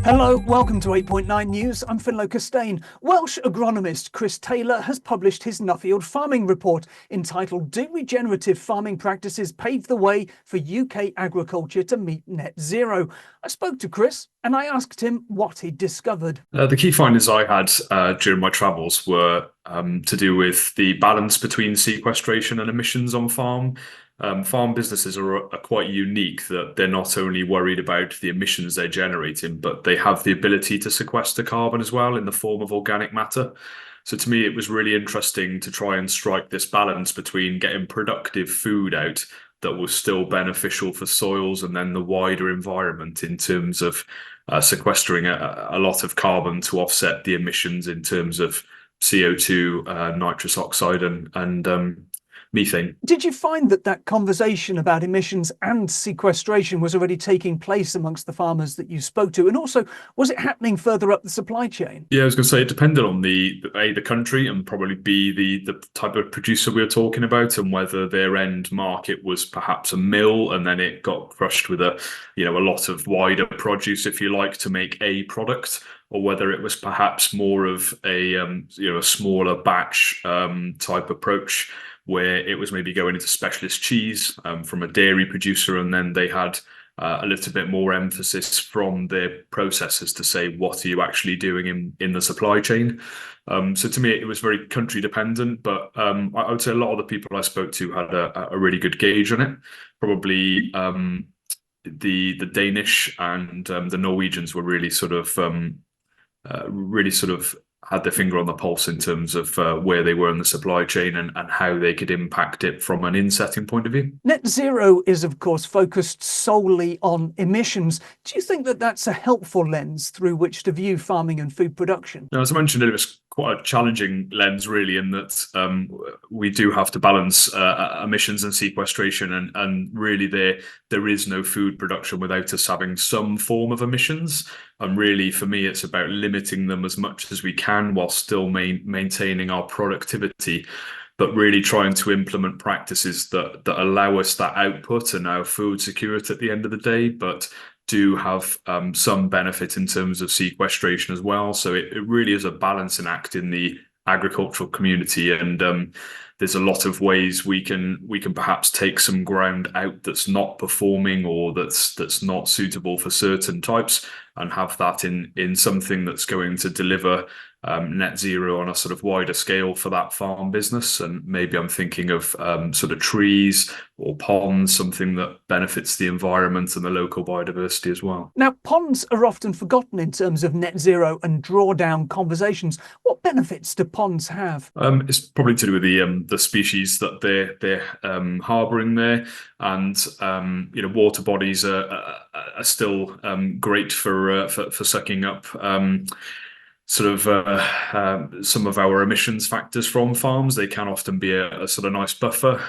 Hello, welcome to 8.9 News. I'm Costain. Welsh agronomist Chris Taylor has published his Nuffield Farming report entitled "Do Regenerative Farming Practices Pave the Way for UK Agriculture to Meet Net Zero?" I spoke to Chris and I asked him what he'd discovered. The key findings I had during my travels were to do with the balance between sequestration and emissions on farm. Farm businesses are quite unique that they're not only worried about the emissions they're generating, but they have the ability to sequester carbon as well in the form of organic matter. So to me, it was really interesting to try and strike this balance between getting productive food out that was still beneficial for soils and then the wider environment in terms of sequestering a lot of carbon to offset the emissions in terms of CO2, nitrous oxide, and methane. Did you find that conversation about emissions and sequestration was already taking place amongst the farmers that you spoke to? And also, was it happening further up the supply chain? Yeah, I was going to say it depended on the country and probably B, the type of producer we were talking about and whether their end market was perhaps a mill and then it got crushed with a lot of wider produce, if you like, to make a product, or whether it was perhaps more of a smaller batch type approach, where it was maybe going into specialist cheese from a dairy producer, and then they had a little bit more emphasis from their processors to say, what are you actually doing in the supply chain? So to me, it was very country dependent, but I would say a lot of the people I spoke to had a really good gauge on it. Probably the Danish and the Norwegians were really sort of had their finger on the pulse in terms of where they were in the supply chain and how they could impact it from an insetting point of view. Net zero is, of course, focused solely on emissions. Do you think that that's a helpful lens through which to view farming and food production? Now, as I mentioned, it was quite a challenging lens, really, in that we do have to balance emissions and sequestration, and really there is no food production without us having some form of emissions. And really, for me, it's about limiting them as much as we can while still maintaining our productivity, but really trying to implement practices that allow us that output and our food security at the end of the day, but do have some benefit in terms of sequestration as well. So it really is a balancing act in the agricultural community, and there's a lot of ways we can perhaps take some ground out that's not performing or that's not suitable for certain types, and have that in something that's going to deliver net zero on a sort of wider scale for that farm business. And maybe I'm thinking of sort of trees or ponds, something that benefits the environment and the local biodiversity as well. Now, ponds are often forgotten in terms of net zero and drawdown conversations. What benefits do ponds have? It's probably to do with the species that they're harbouring there, and water bodies are still great for sucking up some of our emissions factors from farms. They can often be a sort of nice buffer.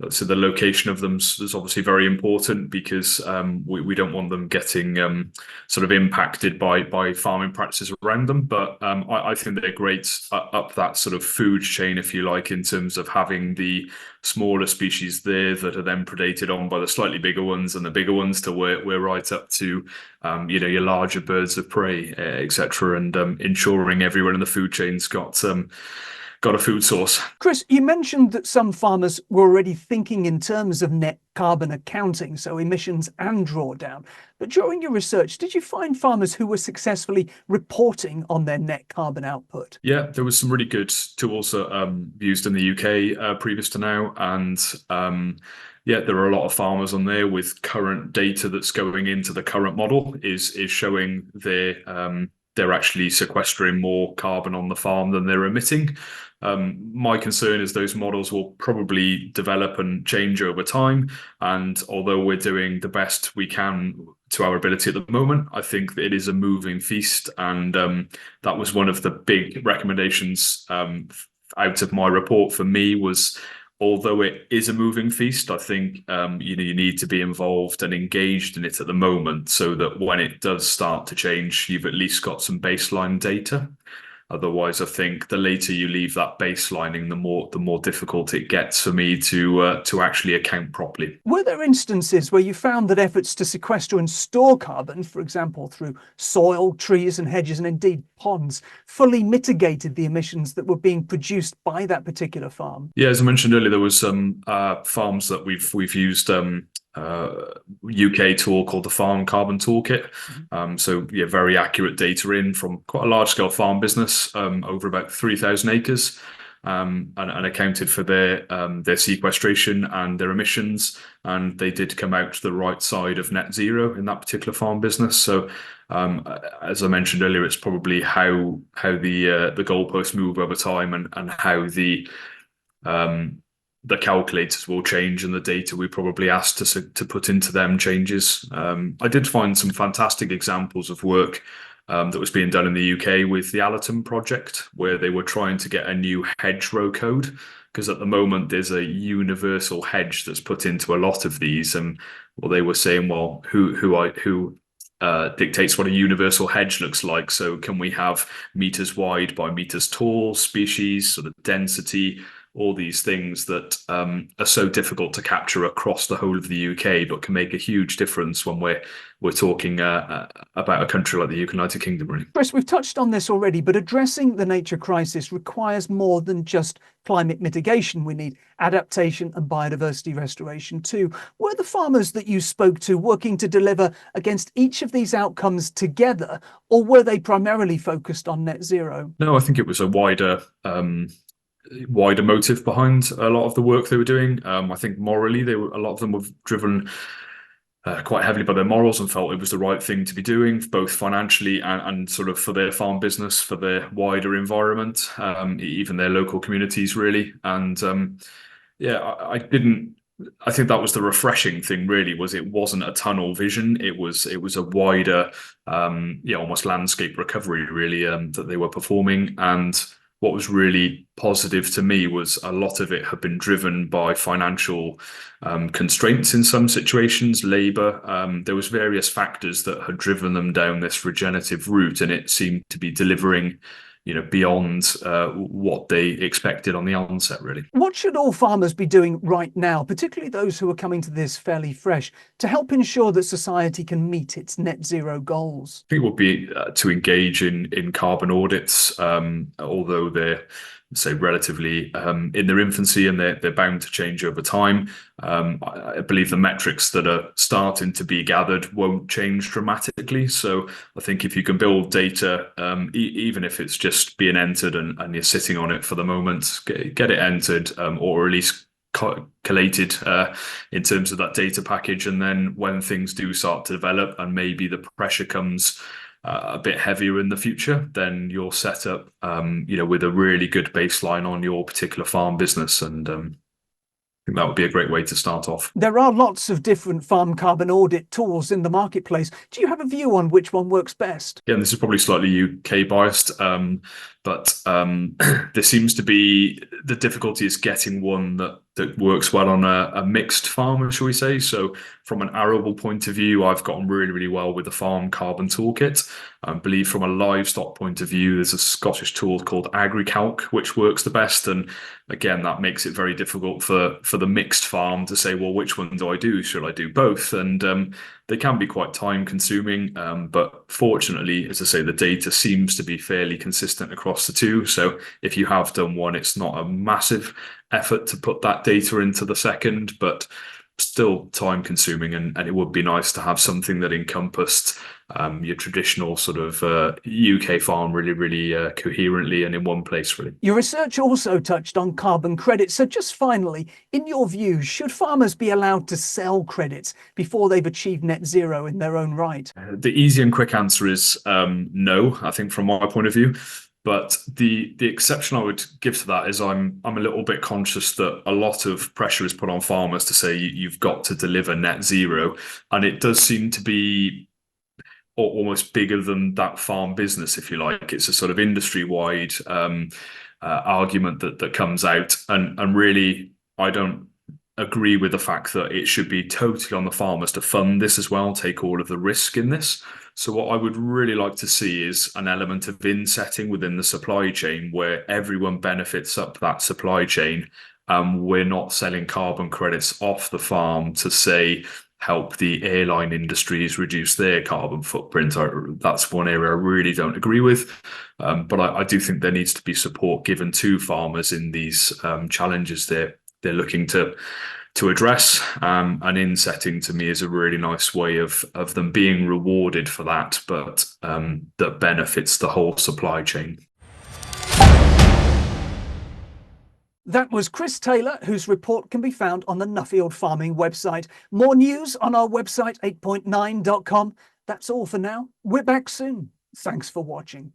So the location of them is obviously very important, because we don't want them getting sort of impacted by farming practices around them. But I think they're great up that sort of food chain, if you like, in terms of having the smaller species there that are then predated on by the slightly bigger ones, and the bigger ones to we're right up to your larger birds of prey, etc., and ensuring everyone in the food chain's got a food source. Chris, you mentioned that some farmers were already thinking in terms of net carbon accounting, so emissions and drawdown. But during your research, did you find farmers who were successfully reporting on their net carbon output? Yeah, there was some really good tools used in the UK previous to now, and there are a lot of farmers on there with current data that's going into the current model is showing they're actually sequestering more carbon on the farm than they're emitting. My concern is those models will probably develop and change over time. And although we're doing the best we can to our ability at the moment, I think that it is a moving feast. And that was one of the big recommendations out of my report for me was, although it is a moving feast, I think you need to be involved and engaged in it at the moment, so that when it does start to change, you've at least got some baseline data. Otherwise, I think the later you leave that baselining, the more difficult it gets for me to actually account properly. Were there instances where you found that efforts to sequester and store carbon, for example, through soil, trees and hedges, and indeed ponds, fully mitigated the emissions that were being produced by that particular farm? Yeah, as I mentioned earlier, there was some farms that we've used UK tool called the Farm Carbon Toolkit. So yeah, very accurate data in from quite a large scale farm business, over about 3,000 acres. And accounted for their sequestration and their emissions, and they did come out to the right side of net zero in that particular farm business. So, as I mentioned earlier, it's probably how the goalposts move over time, and how the calculators will change, and the data we probably asked to put into them changes. I did find some fantastic examples of work that was being done in the UK with the Allerton project, where they were trying to get a new hedgerow code, because at the moment there's a universal hedge that's put into a lot of these, and well, they were saying, well, who dictates what a universal hedge looks like? So can we have meters wide by meters tall species, sort of density, all these things that are so difficult to capture across the whole of the UK, but can make a huge difference when we're talking about a country like the United Kingdom, really. Chris, we've touched on this already, but addressing the nature crisis requires more than just climate mitigation. We need adaptation and biodiversity restoration too. Were the farmers that you spoke to working to deliver against each of these outcomes together, or were they primarily focused on net zero? No, I think it was a wider motive behind a lot of the work they were doing. I think morally, a lot of them were driven quite heavily by their morals, and felt it was the right thing to be doing, both financially and sort of for their farm business, for their wider environment, even their local communities, really. And yeah, I think that was the refreshing thing, really, was it wasn't a tunnel vision. It was a wider, almost landscape recovery, really, that they were performing. And what was really positive to me was a lot of it had been driven by financial constraints in some situations, labour. There was various factors that had driven them down this regenerative route, and it seemed to be delivering, beyond what they expected on the onset, really. What should all farmers be doing right now, particularly those who are coming to this fairly fresh, to help ensure that society can meet its net zero goals? I think it would be to engage in carbon audits, although they're, say, relatively in their infancy, and they're bound to change over time. I believe the metrics that are starting to be gathered won't change dramatically. So I think if you can build data, even if it's just being entered and you're sitting on it for the moment, get it entered, or at least collated in terms of that data package. And then when things do start to develop, and maybe the pressure comes a bit heavier in the future, then you're set up, with a really good baseline on your particular farm business. And I think that would be a great way to start off. There are lots of different farm carbon audit tools in the marketplace. Do you have a view on which one works best? Again, this is probably slightly UK biased, but there seems to be the difficulty is getting one that works well on a mixed farm, shall we say. So from an arable point of view, I've gotten really, really well with the Farm Carbon Toolkit. I believe from a livestock point of view, there's a Scottish tool called AgriCalc, which works the best. And again, that makes it very difficult for the mixed farm to say, well, which one do I do? Should I do both? And they can be quite time consuming, but fortunately, as I say, the data seems to be fairly consistent across the two. So if you have done one, it's not a massive effort to put that data into the second, but still time consuming, and it would be nice to have something that encompassed your traditional sort of UK farm really coherently and in one place, really. Your research also touched on carbon credits. So just finally, in your view, should farmers be allowed to sell credits before they've achieved net zero in their own right? The easy and quick answer is no, I think, from my point of view. But the exception I would give to that is I'm a little bit conscious that a lot of pressure is put on farmers to say you've got to deliver net zero, and it does seem to be almost bigger than that farm business, if you like. It's a sort of industry-wide argument that comes out, and really I don't agree with the fact that it should be totally on the farmers to fund this as well, take all of the risk in this. So what I would really like to see is an element of insetting within the supply chain where everyone benefits up that supply chain. We're not selling carbon credits off the farm to say help the airline industries reduce their carbon footprint. That's one area I really don't agree with. But I do think there needs to be support given to farmers in these challenges they're looking to address. And insetting to me is a really nice way of them being rewarded for that, but that benefits the whole supply chain. That was Chris Taylor, whose report can be found on the Nuffield Farming website. More news on our website 8.9.com. That's all for now. We're back soon. Thanks for watching.